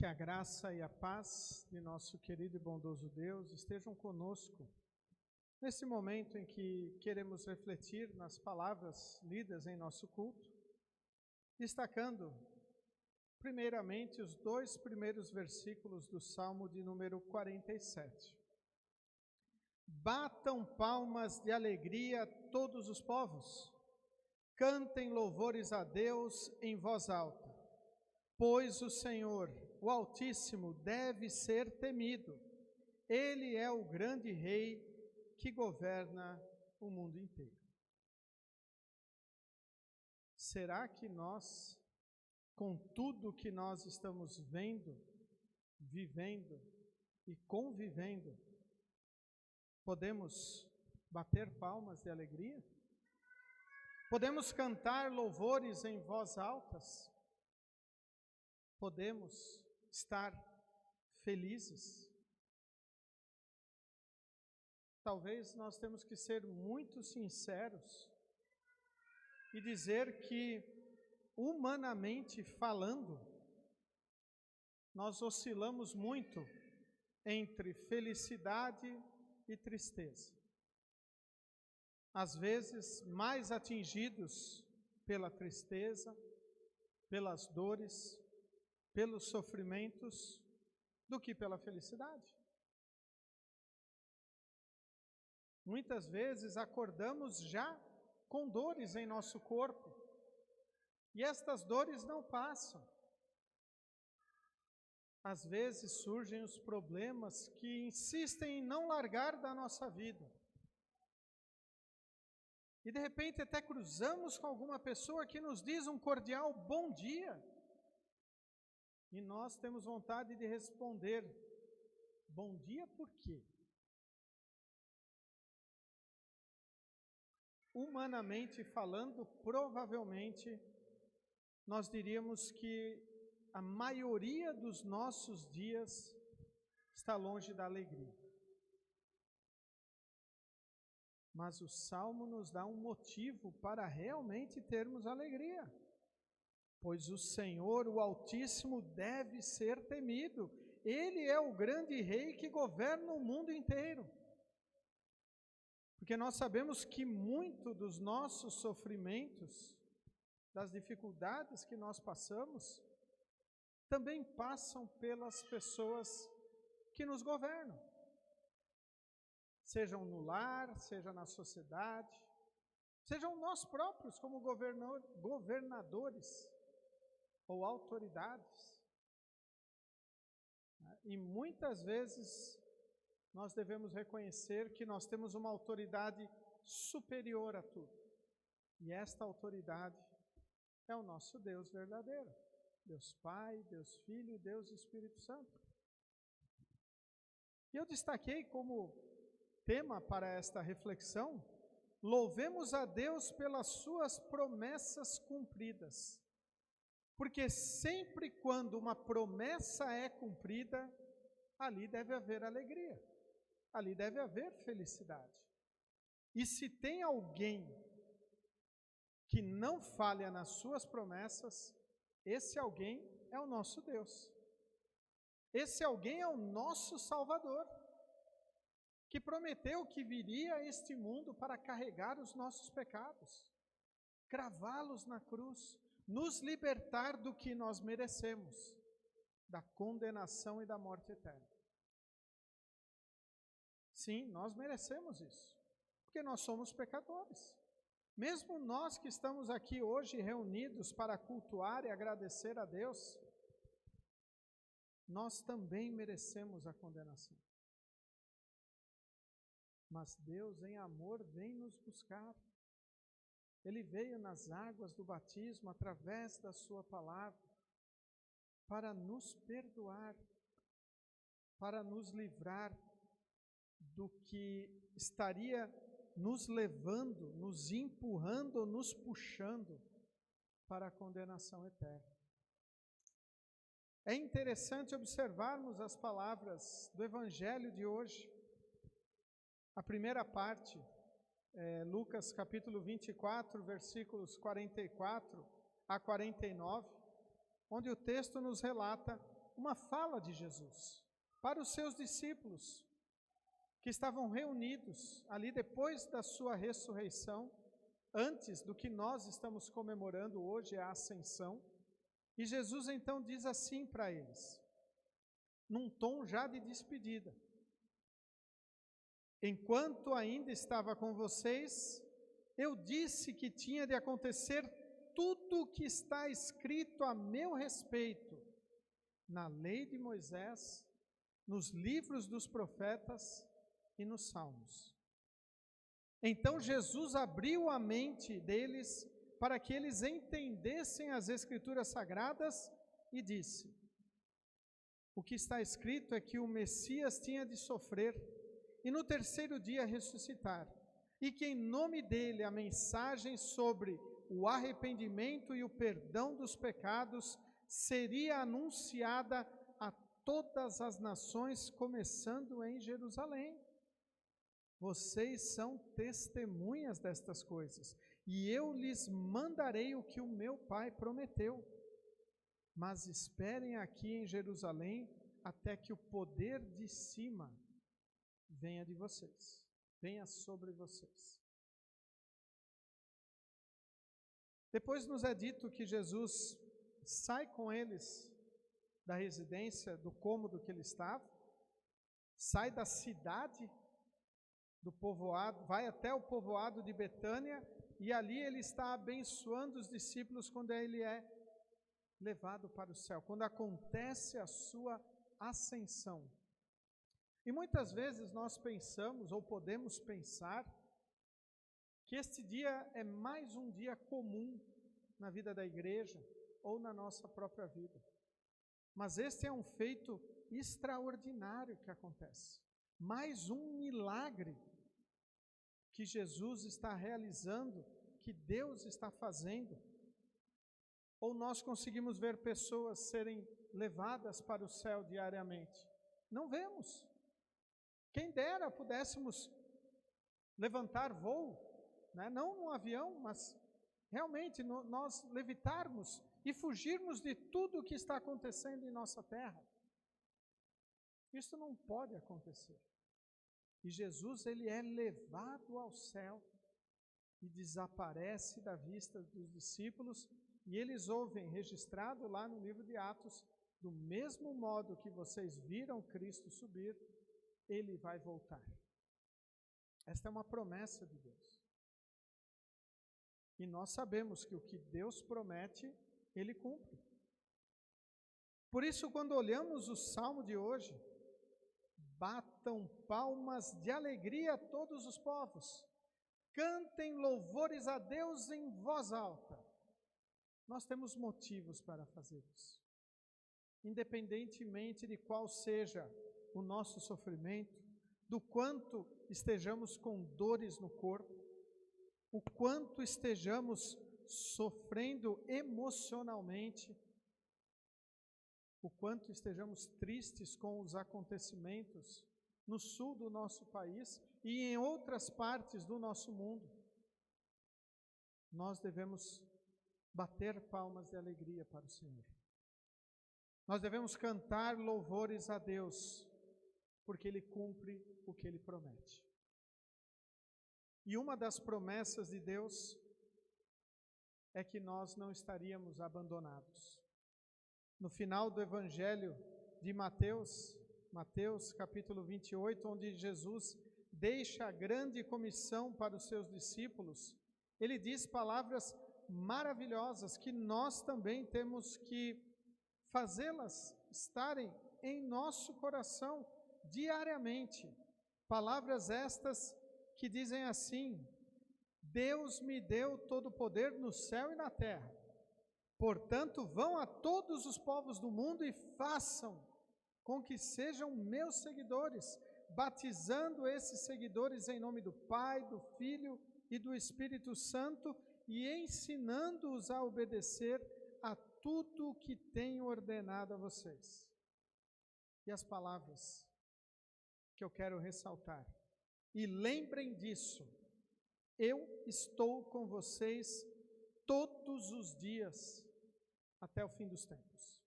Que a graça e a paz de nosso querido e bondoso Deus estejam conosco nesse momento em que queremos refletir nas palavras lidas em nosso culto, destacando primeiramente os 2 primeiros versículos do Salmo de número 47. Batam palmas de alegria todos os povos, cantem louvores a Deus em voz alta, pois o Senhor, o Altíssimo, deve ser temido. Ele é o grande Rei que governa o mundo inteiro. Será que nós, com tudo que nós estamos vendo, vivendo e convivendo, podemos bater palmas de alegria? Podemos cantar louvores em voz altas? Podemos estar felizes? Talvez nós temos que ser muito sinceros e dizer que, humanamente falando, nós oscilamos muito entre felicidade e tristeza. Às vezes, mais atingidos pela tristeza, pelas dores, pelos sofrimentos, do que pela felicidade. Muitas vezes acordamos já com dores em nosso corpo, e estas dores não passam. Às vezes surgem os problemas que insistem em não largar da nossa vida. E de repente até cruzamos com alguma pessoa que nos diz um cordial bom dia. E nós temos vontade de responder, bom dia por quê? Humanamente falando, provavelmente, nós diríamos que a maioria dos nossos dias está longe da alegria. Mas o Salmo nos dá um motivo para realmente termos alegria. Pois o Senhor, o Altíssimo, deve ser temido. Ele é o grande Rei que governa o mundo inteiro. Porque nós sabemos que muito dos nossos sofrimentos, das dificuldades que nós passamos, também passam pelas pessoas que nos governam. Sejam no lar, seja na sociedade, sejam nós próprios como governadores ou autoridades. E muitas vezes nós devemos reconhecer que nós temos uma autoridade superior a tudo. E esta autoridade é o nosso Deus verdadeiro. Deus Pai, Deus Filho e Deus Espírito Santo. E eu destaquei como tema para esta reflexão, louvemos a Deus pelas suas promessas cumpridas. Porque sempre quando uma promessa é cumprida, ali deve haver alegria, ali deve haver felicidade. E se tem alguém que não falha nas suas promessas, esse alguém é o nosso Deus. Esse alguém é o nosso Salvador, que prometeu que viria a este mundo para carregar os nossos pecados, cravá-los na cruz, nos libertar do que nós merecemos, da condenação e da morte eterna. Sim, nós merecemos isso, porque nós somos pecadores. Mesmo nós que estamos aqui hoje reunidos para cultuar e agradecer a Deus, nós também merecemos a condenação. Mas Deus, em amor, vem nos buscar. Ele veio nas águas do batismo, através da sua palavra, para nos perdoar, para nos livrar do que estaria nos levando, nos empurrando, nos puxando para a condenação eterna. É interessante observarmos as palavras do Evangelho de hoje. A primeira parte, Lucas capítulo 24, versículos 44 a 49, onde o texto nos relata uma fala de Jesus para os seus discípulos, que estavam reunidos ali depois da sua ressurreição, antes do que nós estamos comemorando hoje, a ascensão. E Jesus então diz assim para eles, num tom já de despedida: enquanto ainda estava com vocês, eu disse que tinha de acontecer tudo o que está escrito a meu respeito na lei de Moisés, nos livros dos profetas e nos salmos. Então Jesus abriu a mente deles para que eles entendessem as Escrituras Sagradas e disse: o que está escrito é que o Messias tinha de sofrer e no terceiro dia ressuscitar, e que em nome dele a mensagem sobre o arrependimento e o perdão dos pecados seria anunciada a todas as nações, começando em Jerusalém. Vocês são testemunhas destas coisas, e eu lhes mandarei o que o meu Pai prometeu. Mas esperem aqui em Jerusalém até que o poder de cima venha de vocês, venha sobre vocês. Depois nos é dito que Jesus sai com eles da residência, do cômodo que ele estava, sai da cidade do povoado, vai até o povoado de Betânia, e ali ele está abençoando os discípulos quando ele é levado para o céu, quando acontece a sua ascensão. E muitas vezes nós pensamos, ou podemos pensar, que este dia é mais um dia comum na vida da igreja ou na nossa própria vida. Mas este é um feito extraordinário que acontece. Mais um milagre que Jesus está realizando, que Deus está fazendo. Ou nós conseguimos ver pessoas serem levadas para o céu diariamente? Não vemos. Quem dera pudéssemos levantar voo, né? Não num avião, mas realmente nós levitarmos e fugirmos de tudo o que está acontecendo em nossa terra. Isso não pode acontecer. E Jesus, ele é levado ao céu e desaparece da vista dos discípulos, e eles ouvem, registrado lá no livro de Atos, do mesmo modo que vocês viram Cristo subir, ele vai voltar. Esta é uma promessa de Deus. E nós sabemos que o que Deus promete, ele cumpre. Por isso, quando olhamos o salmo de hoje, batam palmas de alegria a todos os povos, cantem louvores a Deus em voz alta. Nós temos motivos para fazer isso. Independentemente de qual seja o nosso sofrimento, do quanto estejamos com dores no corpo, o quanto estejamos sofrendo emocionalmente, o quanto estejamos tristes com os acontecimentos no sul do nosso país e em outras partes do nosso mundo, nós devemos bater palmas de alegria para o Senhor. Nós devemos cantar louvores a Deus, porque Ele cumpre o que Ele promete. E uma das promessas de Deus é que nós não estaríamos abandonados. No final do Evangelho de Mateus, Mateus capítulo 28, onde Jesus deixa a grande comissão para os seus discípulos, ele diz palavras maravilhosas que nós também temos que fazê-las estarem em nosso coração diariamente. Palavras estas que dizem assim: Deus me deu todo o poder no céu e na terra. Portanto, vão a todos os povos do mundo e façam com que sejam meus seguidores, batizando esses seguidores em nome do Pai, do Filho e do Espírito Santo, e ensinando-os a obedecer a tudo o que tenho ordenado a vocês. E as palavras que eu quero ressaltar: e lembrem disso, eu estou com vocês todos os dias até o fim dos tempos.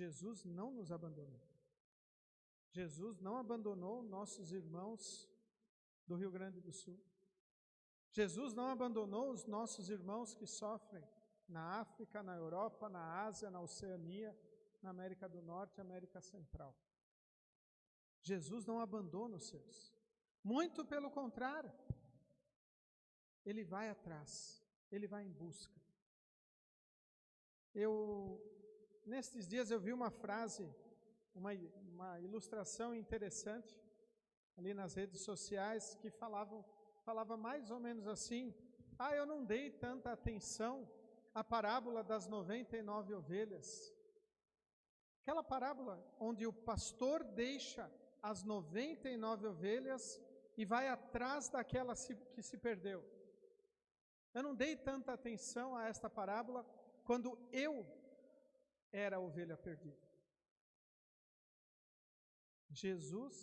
Jesus não nos abandonou. Jesus não abandonou nossos irmãos do Rio Grande do Sul. Jesus não abandonou os nossos irmãos que sofrem na África, na Europa, na Ásia, na Oceania, na América do Norte e América Central. Jesus não abandona os seus. Muito pelo contrário. Ele vai atrás, ele vai em busca. Nestes dias eu vi uma frase, uma ilustração interessante, ali nas redes sociais, que falava mais ou menos assim: eu não dei tanta atenção à parábola das 99 ovelhas. Aquela parábola onde o pastor deixa as 99 ovelhas e vai atrás daquela que se perdeu. Eu não dei tanta atenção a esta parábola quando eu era a ovelha perdida. Jesus,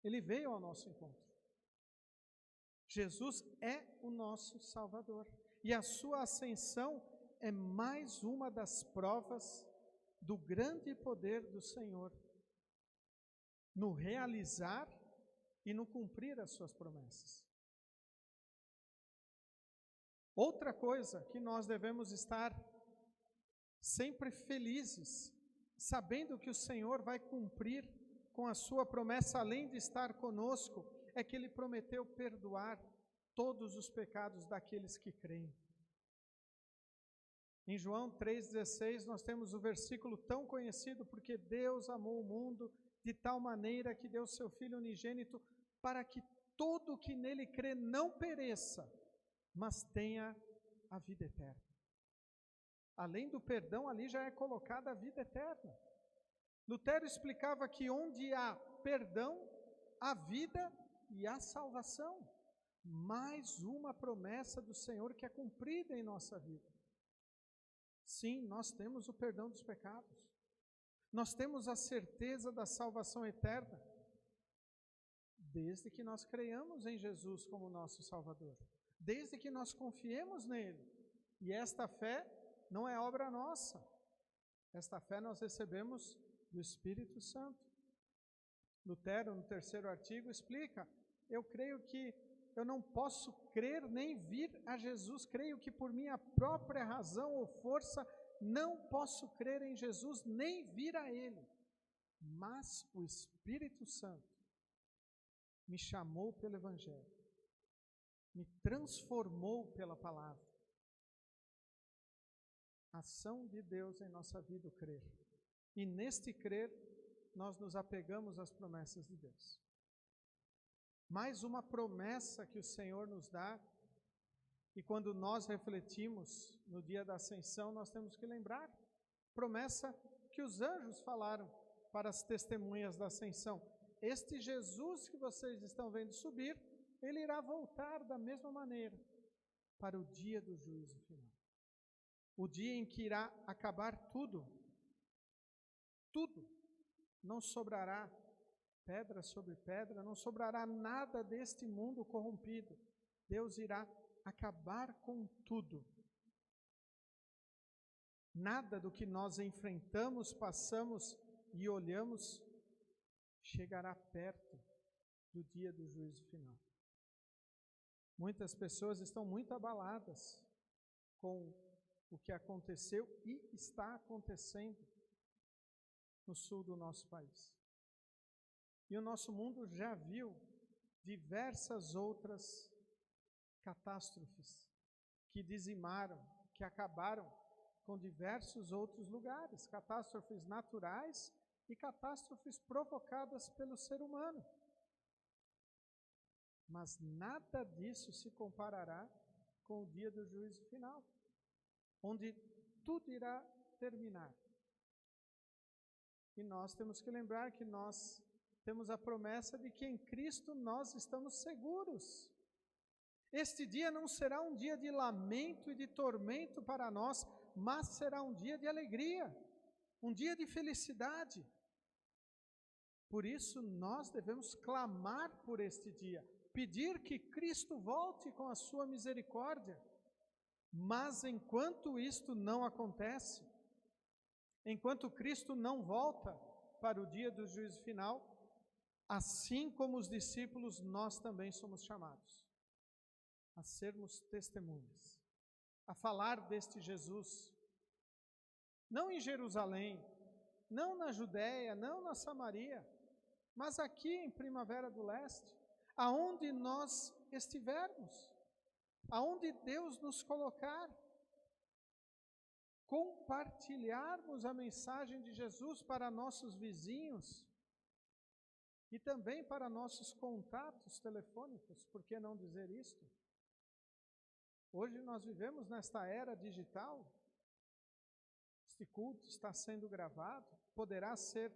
ele veio ao nosso encontro. Jesus é o nosso Salvador. E a sua ascensão é mais uma das provas do grande poder do Senhor no realizar e no cumprir as suas promessas. Outra coisa que nós devemos estar sempre felizes, sabendo que o Senhor vai cumprir com a sua promessa, além de estar conosco, é que Ele prometeu perdoar todos os pecados daqueles que creem. Em João 3,16 nós temos o versículo tão conhecido: porque Deus amou o mundo de tal maneira que deu seu Filho unigênito, para que todo que nele crê não pereça, mas tenha a vida eterna. Além do perdão, ali já é colocada a vida eterna. Lutero explicava que onde há perdão, há vida e há salvação. Mais uma promessa do Senhor que é cumprida em nossa vida. Sim, nós temos o perdão dos pecados. Nós temos a certeza da salvação eterna, desde que nós creiamos em Jesus como nosso Salvador. Desde que nós confiemos nele. E esta fé não é obra nossa. Esta fé nós recebemos do Espírito Santo. Lutero, no 3º artigo, explica: eu creio que eu não posso crer nem vir a Jesus, creio que por minha própria razão ou força não posso crer em Jesus nem vir a Ele. Mas o Espírito Santo me chamou pelo Evangelho, me transformou pela palavra. Ação de Deus em nossa vida, o crer. E neste crer, nós nos apegamos às promessas de Deus. Mais uma promessa que o Senhor nos dá, e quando nós refletimos no dia da ascensão, nós temos que lembrar. Promessa que os anjos falaram para as testemunhas da ascensão: este Jesus que vocês estão vendo subir, ele irá voltar da mesma maneira para o dia do juízo final. O dia em que irá acabar tudo. Tudo. Não sobrará pedra sobre pedra, não sobrará nada deste mundo corrompido. Deus irá acabar com tudo. Nada do que nós enfrentamos, passamos e olhamos chegará perto do dia do juízo final. Muitas pessoas estão muito abaladas com o que aconteceu e está acontecendo no sul do nosso país. E o nosso mundo já viu diversas outras catástrofes que dizimaram, que acabaram com diversos outros lugares, catástrofes naturais e catástrofes provocadas pelo ser humano. Mas nada disso se comparará com o dia do juízo final, onde tudo irá terminar. E nós temos que lembrar que nós temos a promessa de que em Cristo nós estamos seguros. Este dia não será um dia de lamento e de tormento para nós, mas será um dia de alegria, um dia de felicidade. Por isso nós devemos clamar por este dia, pedir que Cristo volte com a sua misericórdia. Mas enquanto isto não acontece, enquanto Cristo não volta para o dia do juízo final, assim como os discípulos, nós também somos chamados a sermos testemunhas, a falar deste Jesus, não em Jerusalém, não na Judéia, não na Samaria, mas aqui em Primavera do Leste, aonde nós estivermos, aonde Deus nos colocar, compartilharmos a mensagem de Jesus para nossos vizinhos e também para nossos contatos telefônicos, por que não dizer isto? Hoje nós vivemos nesta era digital, este culto está sendo gravado, poderá ser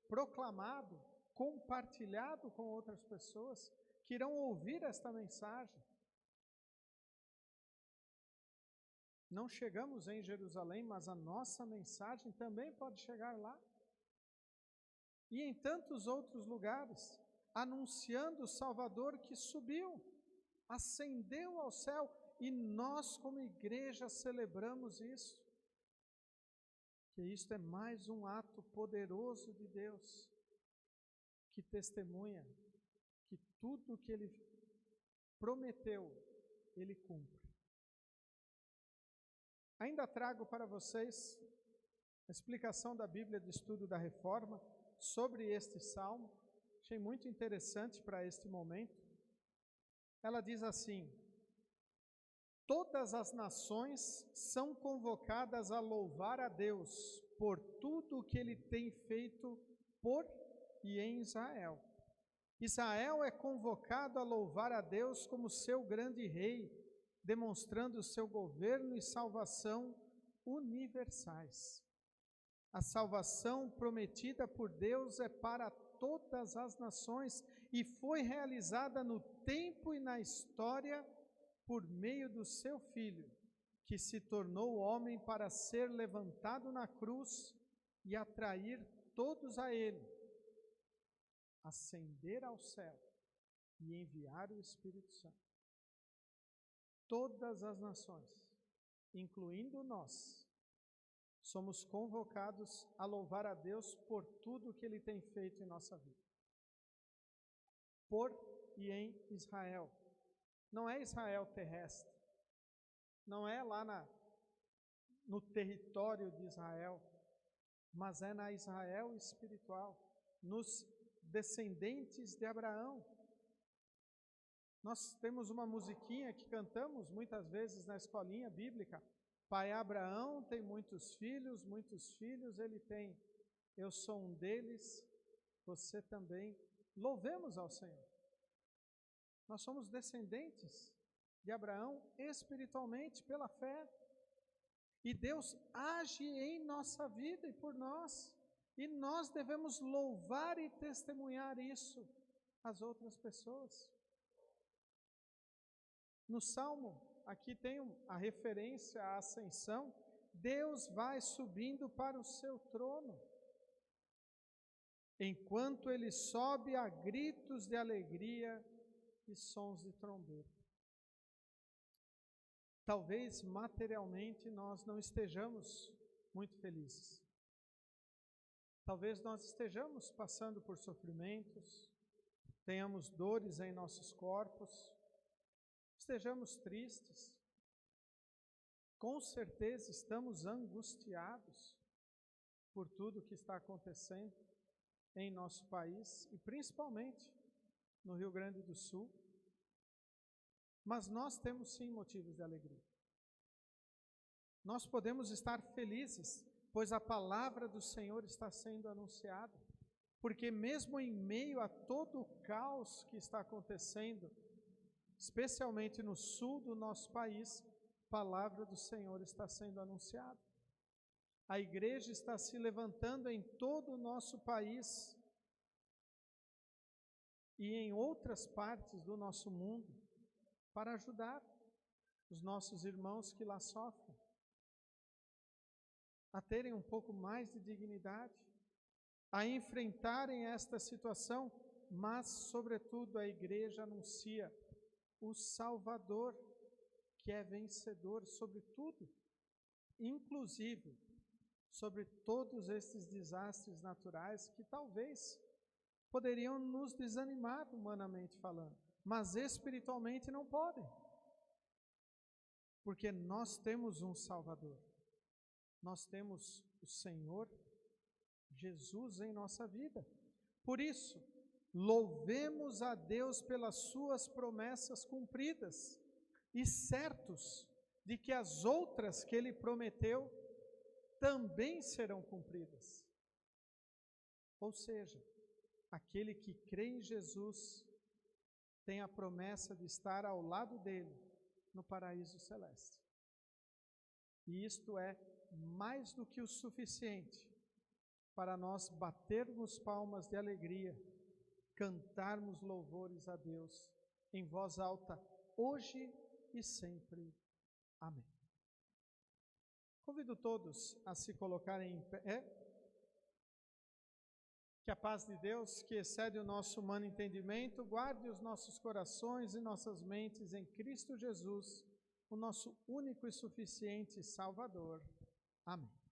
proclamado, compartilhado com outras pessoas que irão ouvir esta mensagem. Não chegamos em Jerusalém, mas a nossa mensagem também pode chegar lá. E em tantos outros lugares, anunciando o Salvador que subiu, ascendeu ao céu, e nós como igreja celebramos isso. Que isto é mais um ato poderoso de Deus, que testemunha que tudo o que Ele prometeu, Ele cumpre. Ainda trago para vocês a explicação da Bíblia de Estudo da Reforma sobre este salmo. Achei muito interessante para este momento. Ela diz assim: todas as nações são convocadas a louvar a Deus por tudo o que Ele tem feito por e em Israel. Israel é convocado a louvar a Deus como seu grande rei, demonstrando o seu governo e salvação universais. A salvação prometida por Deus é para todas as nações e foi realizada no tempo e na história por meio do seu Filho, que se tornou homem para ser levantado na cruz e atrair todos a Ele, ascender ao céu e enviar o Espírito Santo. Todas as nações, incluindo nós, somos convocados a louvar a Deus por tudo que Ele tem feito em nossa vida. Por e em Israel. Não é Israel terrestre, não é lá no território de Israel, mas é na Israel espiritual, nos descendentes de Abraão. Nós temos uma musiquinha que cantamos muitas vezes na escolinha bíblica. Pai Abraão tem muitos filhos ele tem. Eu sou um deles, você também. Louvemos ao Senhor. Nós somos descendentes de Abraão espiritualmente pela fé. E Deus age em nossa vida e por nós. E nós devemos louvar e testemunhar isso às outras pessoas. No Salmo, aqui tem a referência à ascensão. Deus vai subindo para o seu trono. Enquanto Ele sobe a gritos de alegria e sons de trombeta. Talvez materialmente nós não estejamos muito felizes. Talvez nós estejamos passando por sofrimentos, tenhamos dores em nossos corpos, estejamos tristes. Com certeza estamos angustiados por tudo que está acontecendo em nosso país e principalmente no Rio Grande do Sul. Mas nós temos sim motivos de alegria. Nós podemos estar felizes, pois a palavra do Senhor está sendo anunciada. Porque mesmo em meio a todo o caos que está acontecendo, especialmente no sul do nosso país, a palavra do Senhor está sendo anunciada. A igreja está se levantando em todo o nosso país e em outras partes do nosso mundo para ajudar os nossos irmãos que lá sofrem a terem um pouco mais de dignidade, a enfrentarem esta situação, mas, sobretudo, a igreja anuncia o Salvador, que é vencedor sobre tudo, inclusive sobre todos estes desastres naturais que talvez poderiam nos desanimar humanamente falando, mas espiritualmente não podem. Porque nós temos um Salvador. Nós temos o Senhor Jesus em nossa vida. Por isso, louvemos a Deus pelas suas promessas cumpridas e certos de que as outras que Ele prometeu também serão cumpridas. Ou seja, aquele que crê em Jesus tem a promessa de estar ao lado dele no paraíso celeste. E isto é mais do que o suficiente para nós batermos palmas de alegria, cantarmos louvores a Deus em voz alta, hoje e sempre. Amém. Convido todos a se colocarem em pé. Que a paz de Deus, que excede o nosso humano entendimento, guarde os nossos corações e nossas mentes em Cristo Jesus, o nosso único e suficiente Salvador. Amém.